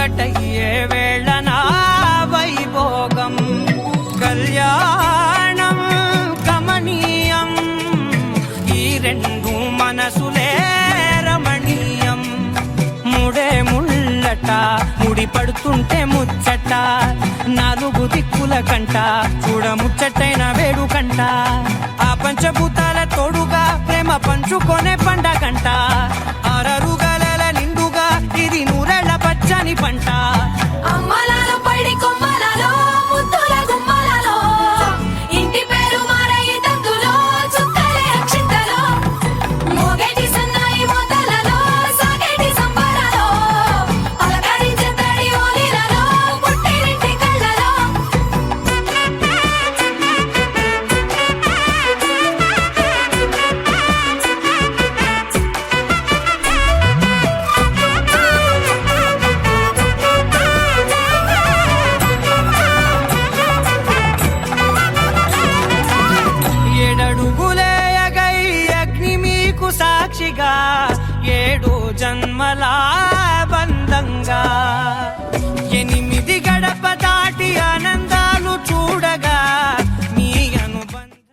ఒకటయ్యే వేళనా వైభోగం కళ్యాణం కమనీయం ఈ రెండు మనసులే రమణీయం ముడే ముళ్ళట ముడి పడుతుంటే ముచ్చట నాలుగు దిక్కుల కంట చూడ ముచ్చటైన వేడుకంట ఆ పంచభూతాల తోడుగా ప్రేమ పంచుకొనే పండగంట ఆరరుగల నిండుగా ఇది నూరెళ్ళ పచ్చని పంట అమ్మలాలో పడి కొమ్మలలో ముద్దుల గుమ్మలలో ఇంటి పేరు మారయి తందులో చుక్కలే అక్షింతలో మోగేటి సన్నాయి మోతలలో సాగేటి సంబరాలో అలకరించే తడి ఓలిలలో పుట్టినింటి కళ్ళలో ఏడడుగులేయగై అగ్ని మీకు సాక్షిగా 7 జన్మలా